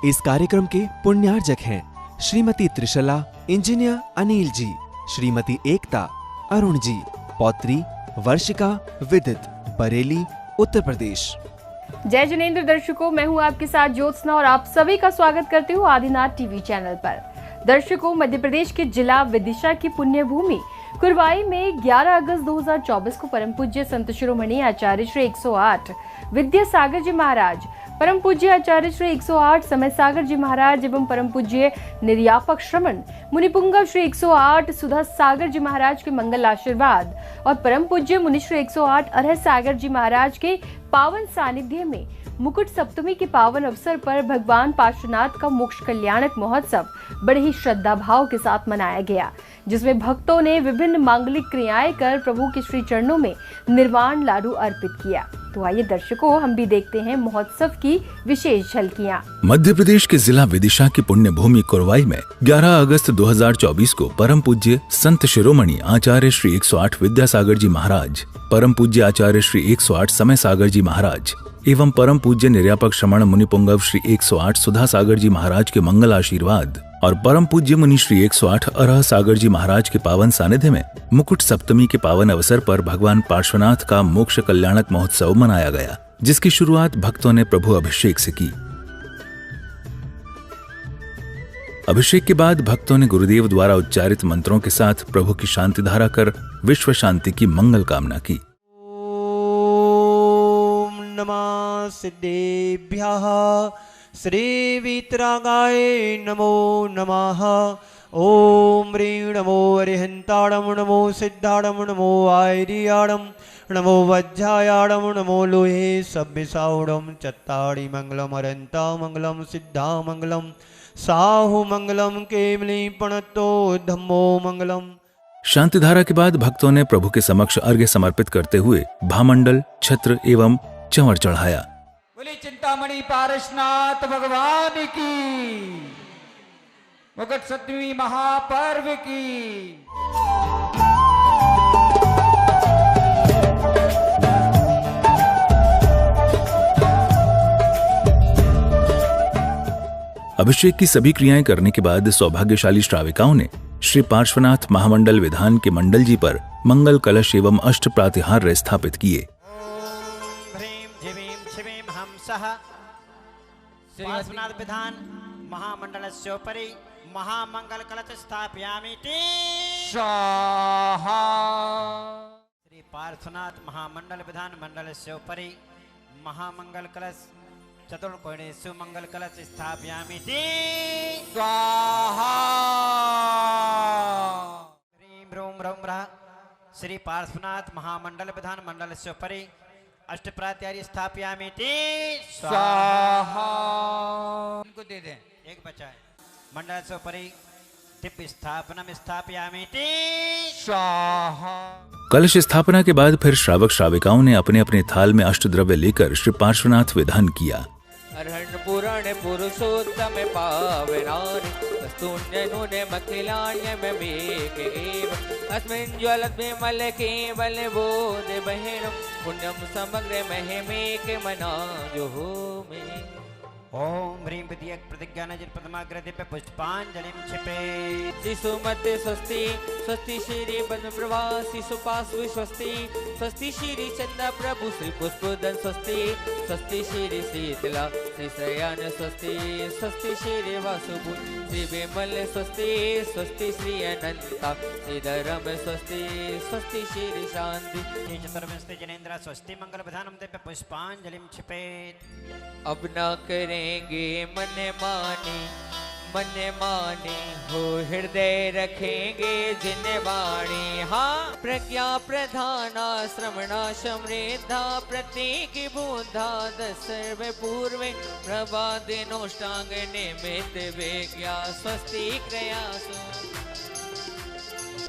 इस कार्यक्रम के पुण्यार्जक हैं श्रीमती त्रिशला, इंजीनियर अनिल जी, श्रीमती एकता, अरुण जी, पौत्री वर्षिका, विदित, बरेली, उत्तर प्रदेश। जय जिनेंद्र दर्शकों, मैं हूं आपके साथ ज्योत्सना और आप सभी का स्वागत करती हूं आदिनाथ टीवी चैनल पर। दर्शकों, मध्य प्रदेश के जिला विदिशा की पुण्य भूमि कुरवाई में 11 अगस्त 2024 को परम पूज्य संत शिरोमणि आचार्य श्री 108 विद्यासागर जी महाराज, परम पूज्य आचार्य श्री 108 समय सागर जी महाराज एवं परम पूज्य निर्यापक श्रमण मुनिपुंगव श्री 108 सुधा सागर जी महाराज के मंगल आशीर्वाद और परम पूज्य मुनि श्री 108 अरह सागर जी महाराज के पावन सानिध्य में मुकुट सप्तमी के पावन अवसर पर भगवान पार्श्वनाथ का मोक्ष कल्याणक महोत्सव बड़े ही श्रद्धा भाव के साथ मनाया गया, जिसमें भक्तों ने विभिन्न मांगलिक क्रियाएं कर प्रभु के श्री चरणों में निर्वाण लाडू अर्पित किया। तो आइए दर्शकों, हम भी देखते हैं महोत्सव की विशेष झलकियां। मध्य प्रदेश के जिला विदिशा की पुण्य भूमि कुरवाई में 11 अगस्त 2024 को परम पूज्य संत शिरोमणि आचार्य श्री 108 विद्यासागर जी महाराज, परम पूज्य आचार्य श्री 108 समय सागर जी महाराज एवं परम पूज्य निर्यापक श्रमण मुनिपुंगव श्री 108 सुधा सागर जी महाराज के मंगल आशीर्वाद और परम पूज्य मुनि श्री 108 अरह सागर जी महाराज के पावन सानिध्य में मुकुट सप्तमी के पावन अवसर पर भगवान पार्श्वनाथ का मोक्ष कल्याणक महोत्सव मनाया गया, जिसकी शुरुआत भक्तों ने प्रभु अभिषेक से की। अभिषेक के बाद भक्तों ने गुरुदेव द्वारा उच्चारित मंत्रों के साथ प्रभु की शांति धारा कर विश्व शांति की मंगल कामना की। ओम नमः सिद्धेभ्यः श्री वीतरागाय नमो नमः। ओम ह्रीं नमो अरिहंताड़म नमो सिद्धाड़म नमो आयरियाड़म नमो वज्रायाड़म नमो लोहे सभ्यसाउड़म चत्तारि मंगलम अरंता मंगलम सिद्धा मंगलम साहु मंगलम केवली पणतो धम्मो मंगलम। शांतिधारा के बाद भक्तों ने प्रभु के समक्ष अर्घ्य समर्पित करते हुए भामंडल, छत्र एवं चंवर चढ़ाया। बोली चिंतामणि पारसनाथ भगवान की, मुकुट सप्तमी महापर्व की। अभिषेक की सभी क्रियाएं करने के बाद सौभाग्यशाली श्राविकाओं ने श्री पार्श्वनाथ महामंडल विधान के मंडल जी पर मंगल कलश एवं अष्ट प्रातिहार्य स्थापित किए। पार्श्वनाथ विधान महामंडलस्योपरि महामंगल कलश स्थापयामि। स्वाहा। श्री पार्श्वनाथ महामंडल विधान मंडलस्योपरि महामंगल कलश चतुर्कोणे सुमंगल कलश स्थापयामि। स्वाहा। ह्रीं ह्रूं ह्रौं ह्रः श्री पार्श्वनाथ महामंडल विधान मंडलस्योपरि अष्ट प्रात्यारी स्थापयामि। स्वाहा। उनको दे दें, एक बचा है। मंडलस्योपरि दिव्य स्थापनम स्थापयामि। स्वाहा। कलश स्थापना के बाद फिर श्रावक श्राविकाओं ने अपने अपने थाल में अष्ट द्रव्य लेकर श्री पार्श्वनाथ विधान किया। अरहण पुराण पुरुषोत्तम पावनानि स्तुन्य नुने मखिलाण्य में मेघ एव अस्मिन् ज्वलत् विमल केवल बोध बहिरं पुण्यम समग्र महिमेक मना जो में। ओम ह्रीं विद्यक प्रतिज्ञान जित प्रथमाग्र दिव्य पुष्पांजलिं क्षिपेत्। शिशुमते स्वस्ति स्वस्ति श्री बन प्रभा शिशु पार्श्व स्वस्ति स्वस्ति श्री चंद्र प्रभु श्री पुष्पोदन स्वस्ति स्वस्ति श्री शीतला श्री श्रयान स्वस्ति स्वस्ति श्री वासुभु श्री विमल स्वस्ति स्वस्ति श्री अनंता श्री धर्म स्वस्ति स्वस्ति श्री शांति। चतुर्विंशति जनेन्द्र स्वस्ति मंगल विधानम दिव्य पुष्पांजलिं क्षिपेत्। अब न करेंगे मन माने हो हृदय रखेंगे जिन वाणी। हाँ, प्रज्ञा प्रधाना श्रवणा समृद्धा प्रत्येक बुद्धा सर्व पूर्व प्रभादिनोष्टांग निमित्त विज्ञा स्वस्ति क्रयासु।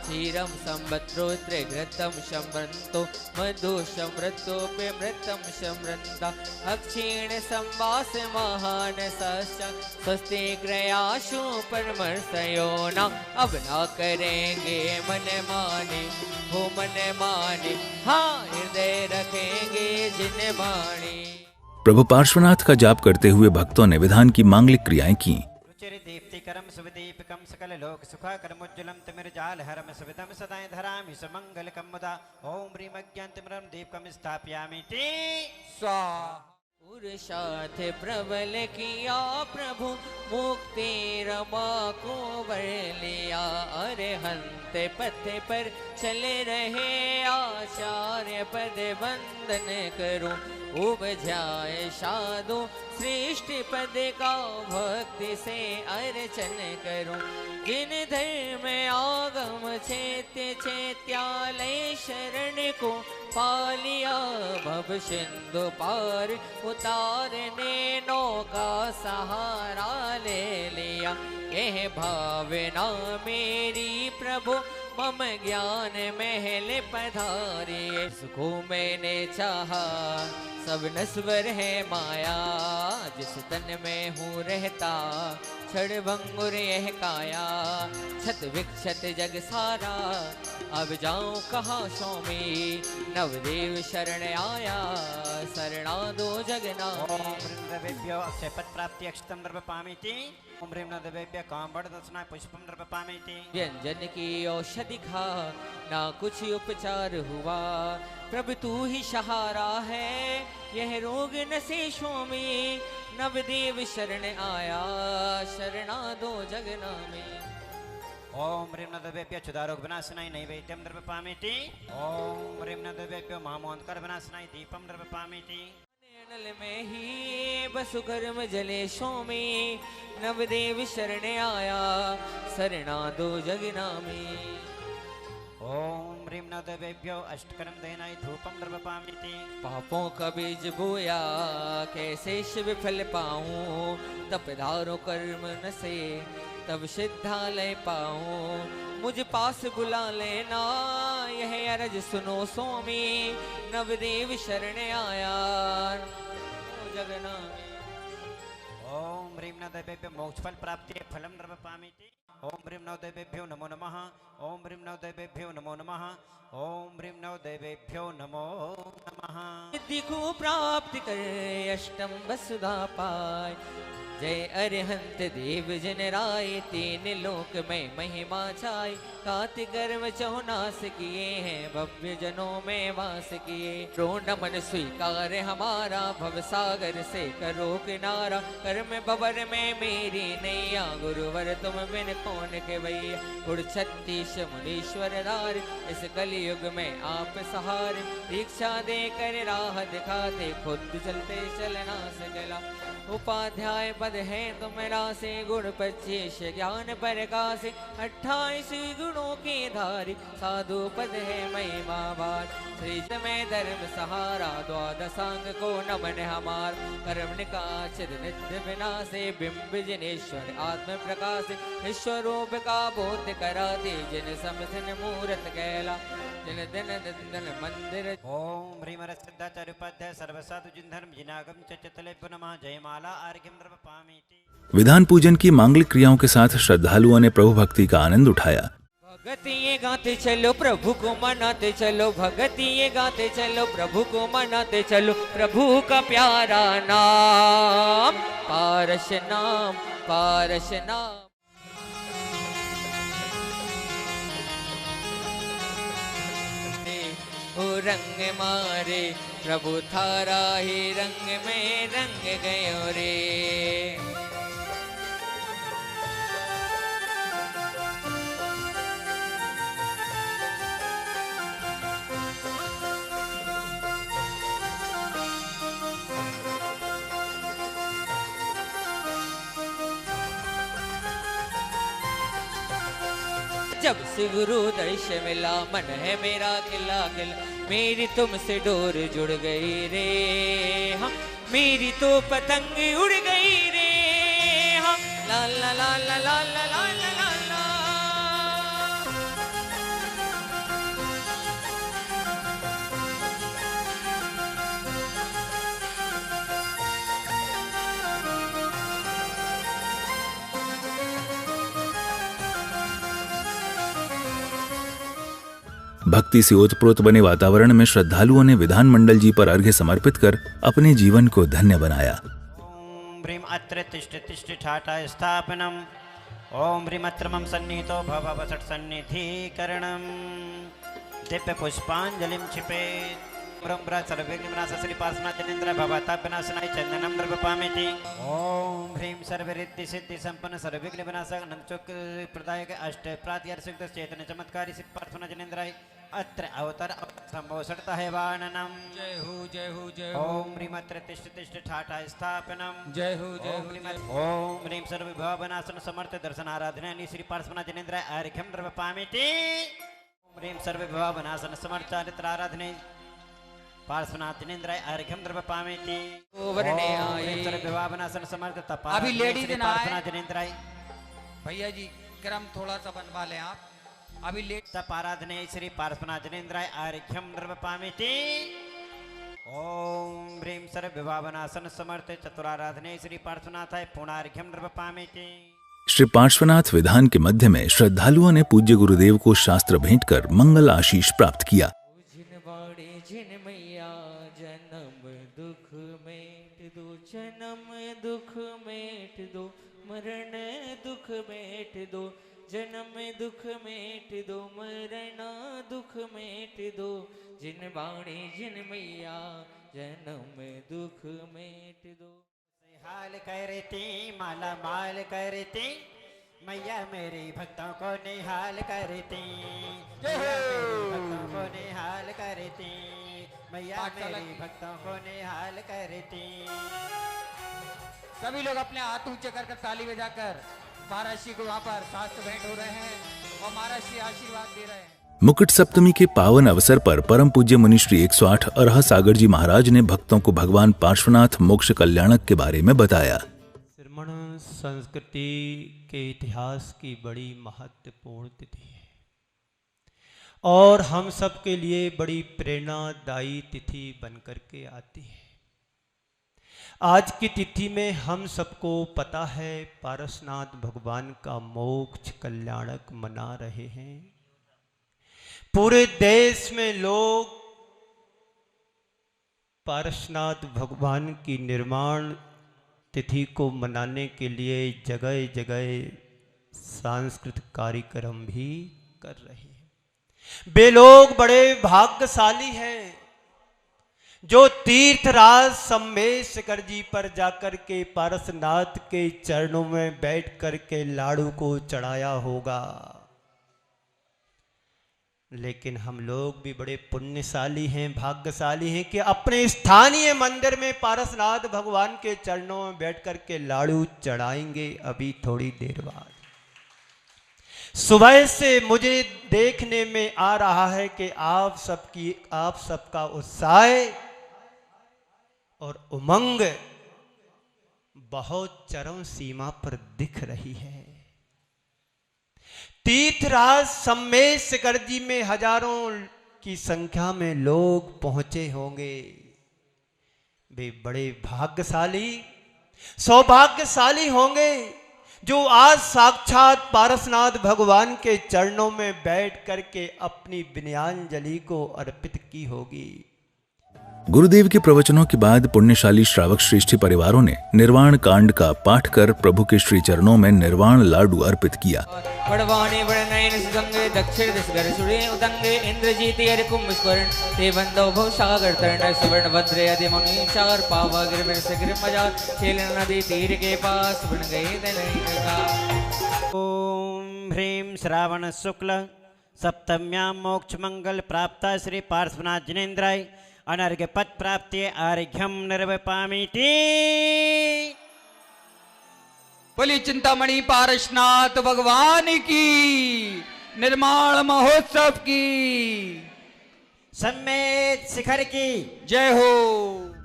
क्षीरं संवत्रोत्र घृतं समृतो मधु समृतोऽप्यमृतं समृन्दा अक्षीण संवास महान सस्या स्वस्ति क्रयाशु परमर्शयो न। अब ना करेंगे मन माने हो मन माने, हाँ हृदय रखेंगे जिन वाणी। प्रभु पार्श्वनाथ का जाप करते हुए भक्तों ने विधान की मांगलिक क्रियाएं की। रुचिर दीप्तिकरम सुविदीपकम सकल लोक सुखाकरमुज्ज्वलम तिमिरजाल हरम सुविधम सदाय धरामि सुमंगलकम मुदा ओम ह्रीं अज्ञानतिमिरं दीपकम स्थापयामि ति स्वाहा। पुरुषार्थ प्रबल किया प्रभु, मुक्ति रमा को वर लिया। अरहंत पथ पर चल रहे आचार्य पद वंदन करूं। उपजाए साधु सृष्टि पद का भक्ति से अर्चन करूं। जिन धर्म आगम चैत्य चैत्यालय शरण को पालिया। भव सिंधु पार उतारने नौका सहारा ले लिया। यह भावना मेरी प्रभु मम ज्ञान महल पधारिए। सुखो मैंने चाहा सब नश्वर है माया। जिस तन में हूँ रहता क्षण भंगुर यह काया। छत विक्षत जग सारा अब जाऊं कहाँ स्वामी। नवदेव शरण आया शरणा दो जगना। ओम ह्रीं देवेभ्यो अक्षय पद प्राप्ति अक्षतम द्रवपामीति। ओम ह्रीं देवेभ्यो कामबड़ दर्शनाय पुष्पम द्रवपामीति। व्यंजन की औषधि खा ना कुछ उपचार हुआ। प्रभु तू ही सहारा है यह रोग न से स्वामी। नवदेव शरण आया शरणा दो जगना में। ओम ह्रीं देवेभ्यो क्षुधारोग विनाशनाय नैवेद्यम द्रवपामीति। ओम ह्रीं देवेभ्यो महामोहंकार विनाशनाय दीपम द्रवपामीति। नल में ही बसु कर्म जले स्वामी। नवदेव शरण आया शरणा दो जगना में। ओम ह्रीं देवेभ्यो अष्टकरम दहनाय धूपम द्रवपामीति। पापों का बीज बोया कैसे शिव फल पाऊं। तपधारो कर्म न से तब सिद्धालय पाऊं। मुझ पास बुला लेना यह अरज सुनो स्वामी। नवदेव शरण आया जगना। ओम ह्रीं देवेभ्यो मोक्षफल प्राप्ति फलम द्रवपामीति। ओम ह्रीं देवेभ्यो नमो नमः। ओम ह्रीं देवेभ्यो नमो नमः। ओम ह्रीं देवेभ्यो नमो नमः। सिद्धि को प्राप्त कर अष्टम वसुधा पाय। जय अरिहंत देव जन राय। तीन लोक में महिमा छाई। काति कर्म चौनास किए हैं भव्य जनों में वास किए। रोण मन स्वीकार हमारा भव सागर से करो किनारा। कर्म भवर में मेरी नैया गुरुवर तुम बिन कौन के भैया। गुड़ छत्तीस मुनीश्वर धार इस कलयुग में आप सहारे। दीक्षा दे कर राह दिखाते खुद चलते चलना सकला। उपाध्याय पद है तुमरा से गुण 25 ज्ञान प्रकाश। 28 गुणों के धारी साधु पद है महिमा बार। श्री में धर्म सहारा द्वादशांग को नमन हमार। कर्म निकाचित नित्य विनाशे बिंब जिनेश्वर आत्म प्रकाश। विश्वरूप का बोध कराते जिन समसन मूर्त कैला। जिन दिन दिन मंदिर। ओम ह्रीं सिद्धाचार्य उपाध्याय सर्वसाधु जिन धर्म जिनागम चतले पुनः जयमाला आर्घ्यम द्रवपामीति। विधान पूजन की मांगलिक क्रियाओं के साथ श्रद्धालुओं ने प्रभु भक्ति का आनंद उठाया। भगत ये गाते चलो प्रभु को मनाते चलो। भगत ये गाते चलो प्रभु को मनाते चलो। प्रभु का प्यारा नाम पारस नाम पारस नाम। रंग मारे प्रभु थारा ही रंग में रंग गयो रे। जब से गुरु दर्शन मिला मन है मेरा खिला खिला। मेरी तुमसे डोर जुड़ गई रे। हाँ मेरी तो पतंग उड़ गई रे। हाँ ला ला ला ला ला ला ला ला ला ला। भक्ति से ओतप्रोत बने वातावरण में श्रद्धालुओं ने विधानमंडल जी पर अर्घ्य समर्पित कर अपने जीवन को धन्य बनाया। ओम ह्रीं अत्र तिष्ठ तिष्ठ ठाठा स्थापनम। ओम ह्रीं अत्र मम सन्निहितो भव वसट सन्निधिकरणम। दिव्य पुष्पांजलिं क्षिपेत्। ब्रह्म सर्वविघ्नविनाश श्रीपार्श्वनाथ जनेन्द्र भवतापनाशनाय चंदनम द्रव्यपामेति। ओम ह्रीं सर्वरिद्धि सिद्धि संपन्न सर्वविघ्न विनाशक अनंतचोक प्रदायक अष्ट प्रातिहार सिद्ध चेतन चमत्कारी श्रीपार्श्वनाथ जनेन्द्राय अत्र अवतार संभोषणता है वाननम। जय हो जय हो जय हो। ओम ह्रीं अत्र तिष्ठ तिष्ठ ठाठा स्थापनम। जय हो जय हो। ओम ह्रीं सर्वविभावनाशन समर्थ दर्शन आराधना श्री पार्श्वनाथ जनेन्द्राय अर्घ्यम द्रव्यपामेति। ओम ह्रीं सर्वविभावनाशन समर्थ चारित्र आराधने पार्श्वनाथ जनेन्द्राय अर्घ्यम द्रव्यपामेति। सर्वविभावनाशन समर्थ तपा अभी लेडीज श्री ना आए। पार्श्वनाथ जनेन्द्राय। भैया जी क्रम थोड़ा सा बनवा लें आप। अभी लेट तप आराधने श्री पार्श्वनाथ जनेन्द्राय अर्घ्यम द्रव्यपामेति। ओम ह्रीं सर्वविभावनाशन समर्थ चतुराराधने श्री पार्श्वनाथाय पुनर्घ्यम द्रव्यपामेति। श्री पार्श्वनाथ विधान के मध्य में श्रद्धालुओं ने पूज्य गुरुदेव को शास्त्र भेंट कर मंगल आशीष प्राप्त किया। जिन बाड़े जिन मैया जन्म दुख मेट दो, जन्म दुख मेट दो, मरण दुख मेट दो, जन्म दुख मेट दो, मरण दुख मेट दो। जिन बाड़े जिन मैया जन्म दुख मेट दो। हाल करती माला माल करती मैया मेरी भक्तों को निहाल करती। मैया मेरी भक्तों को निहाल करती। मैया मेरी भक्तों को निहाल करती। सभी लोग अपने हाथ ऊंचे कर ताली बजाकर महाराज जी को वहाँ पर शास्त्र भेंट हो रहे हैं और महाराज जी आशीर्वाद दे रहे हैं। मुकुट सप्तमी के पावन अवसर पर परम पूज्य मुनि श्री 108 अरह सागर जी महाराज ने भक्तों को भगवान पार्श्वनाथ मोक्ष कल्याणक के बारे में बताया। श्रमण संस्कृति के इतिहास की बड़ी महत्वपूर्ण तिथि है और हम सब के लिए बड़ी प्रेरणादायी तिथि बनकर के आती है। आज की तिथि में हम सबको पता है पारसनाथ भगवान का मोक्ष कल्याणक मना रहे हैं। पूरे देश में लोग पारसनाथ भगवान की निर्माण तिथि को मनाने के लिए जगह जगह सांस्कृतिक कार्यक्रम भी कर रहे हैं। वे लोग बड़े भाग्यशाली हैं जो तीर्थराज सम्मेशकर जी पर जाकर के पारसनाथ के चरणों में बैठ कर के लाड़ू को चढ़ाया होगा। लेकिन हम लोग भी बड़े पुण्यशाली हैं, भाग्यशाली हैं कि अपने स्थानीय मंदिर में पारसनाथ भगवान के चरणों में बैठ कर के लाड़ू चढ़ाएंगे अभी थोड़ी देर बाद। सुबह से मुझे देखने में आ रहा है कि आप सबका उत्साह और उमंग बहुत चरम सीमा पर दिख रही है। तीर्थराज सम्मेशकर जी में हजारों की संख्या में लोग पहुंचे होंगे। वे बड़े भाग्यशाली सौभाग्यशाली होंगे जो आज साक्षात पारसनाथ भगवान के चरणों में बैठ करके अपनी विनयाञ्जलि को अर्पित की होगी। गुरुदेव के प्रवचनों के बाद पुण्यशाली श्रावक श्रेष्ठी परिवारों ने निर्वाण कांड का पाठ कर प्रभु के श्री चरणों में निर्वाण लाडू अर्पित किया। बड़वाणी बड़नयन सुगंगे दक्षिण दिश घर सुरे उदंगे इंद्रजीत हरि कुंभ स्मरण ते बंदो भव सागर तरण सुवर्ण भद्रे आदि मणि चार पावा गिर से गिर मजा छेल नदी तीर के पास बन गए दलैका। ओम ह्रीं श्रावण शुक्ल सप्तम्यां मोक्ष मंगल प्राप्ता श्री पार्श्वनाथ जनेन्द्राय अनर्घ्य पद प्राप्ति अर्घ्यम निर्वपामिति। बोली चिंतामणि पारसनाथ भगवान की, निर्माण महोत्सव की, सम्मेत शिखर की जय हो।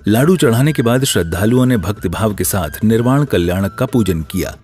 लाडू चढ़ाने के बाद श्रद्धालुओं ने भक्तिभाव के साथ निर्वाण कल्याणक का पूजन किया।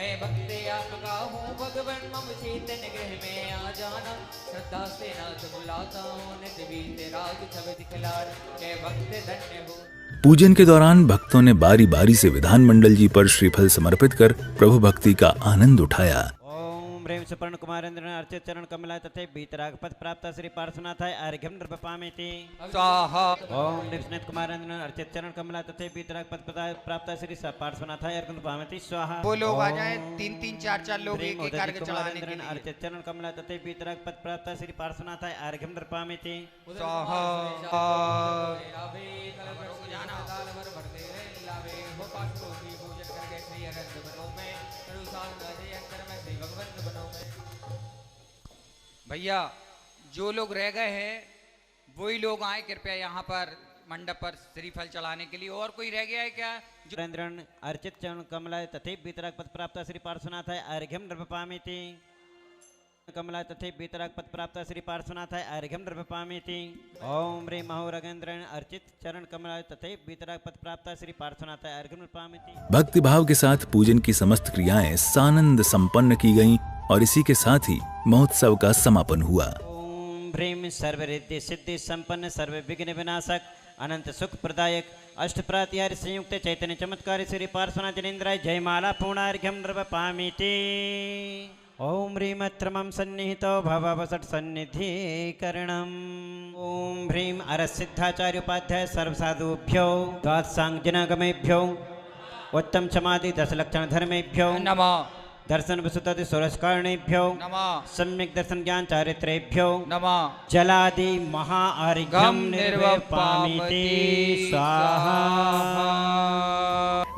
मैं भक्त आपका हूँ भगवान मम चेतन गृह में आ जाना श्रद्धा से नाथ बुलाता हूँ नित बीते राग छब दिखलार मैं भक्त धन्य हूँ। पूजन के दौरान भक्तों ने बारी बारी से विधानमंडल जी पर श्रीफल समर्पित कर प्रभु भक्ति का आनंद उठाया। ओम ह्रीं सुपर्ण कुमारेन्द्र अर्चित चरण कमलाय तथे बीतराग पद प्राप्त श्री पार्श्वनाथाय अर्घ्यम नृपामेति स्वाहा। ओम ह्रीं स्नेत कुमारेन्द्र अर्चित चरण कमलाय तथे बीतराग पद प्राप्त श्री पार्श्वनाथाय अर्घ्यम नृपामेति स्वाहा। वो लोग आ जाए 3-3 4-4 लोग एक एक करके चढ़ाने के लिए। अर्चित चरण कमलाय तथे बीतराग पद प्राप्त श्री पार्श्वनाथाय अर्घ्यम नृपामेति स्वाहा। भैया जो लोग रह गए हैं वही लोग आए कृपया यहाँ पर मंडप पर श्रीफल चढ़ाने के लिए। और कोई रह गया है क्या? सुरेंद्रन अर्चित चरण कमलाय तथे बीतराग पद प्राप्त श्री पार्श्वनाथाय अर्घ्यम नृपामेति कमलाय तथे बीतराग पद प्राप्त श्री पार्श्वनाथाय अर्घ्यम नृपामेति। ओम ह्रीं महोरगेन्द्रन अर्चित चरण कमलाय तथे बीतराग पद प्राप्त श्री पार्श्वनाथाय अर्घ्यम नृपामेति। भक्ति भाव के साथ पूजन की समस्त क्रियाएं सानंद संपन्न की गईं और इसी के साथ ही महोत्सव का समापन हुआ। ओम ह्रीं सर्वरिद्धि सिद्धि संपन्न सर्व विघ्न विनाशक अनंत सुख प्रदायक अष्ट प्रातिहार्य संयुक्त चैतन्य चमत्कारी श्री पार्श्वनाथ जनेन्द्राय जयमाला पूर्णार्घ्यम नृपामेति। ओम ह्रीं अत्रमं सन्निहितो भववसट सन्निधिकरणम्। ओम ह्रीं अरसिद्धाचार्य उपाध्याय सर्वसाधुभ्यो द्वादशांगजनागमेभ्यो उत्तम समाधि 10 लक्षण धर्मेभ्यो नमः दर्शन विसुतति सुरस्करणेभ्यो नमः सम्यक दर्शन ज्ञान चारित्रेभ्यो नमः जलादि महाआर्घ्यम गम निर्वपामिति स्वाहा।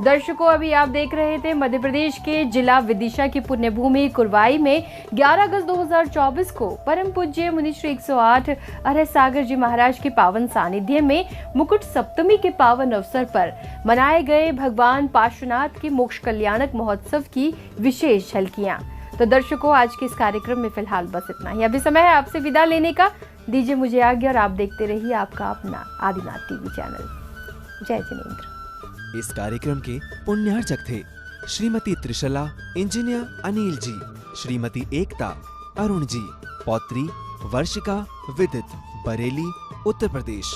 दर्शकों, अभी आप देख रहे थे मध्य प्रदेश के जिला विदिशा की पुण्य भूमि कुरवाई में 11 अगस्त 2024 को परम पूज्य मुनि श्री 108 अरह सागर जी महाराज के पावन सानिध्य में मुकुट सप्तमी के पावन अवसर पर मनाए गए भगवान पार्श्वनाथ के मोक्ष कल्याणक महोत्सव की विशेष झलकियां। तो दर्शकों, आज के इस कार्यक्रम में फिलहाल बस इतना ही। अभी समय है आपसे विदा लेने का। दीजिए मुझे आज्ञा और आप देखते रहिए आपका अपना आदिनाथ टीवी चैनल। जय जिनेंद्र। इस कार्यक्रम के पुण्यार्चक थे श्रीमती त्रिशला इंजीनियर अनिल जी, श्रीमती एकता अरुण जी, पौत्री वर्षिका विदित, बरेली उत्तर प्रदेश।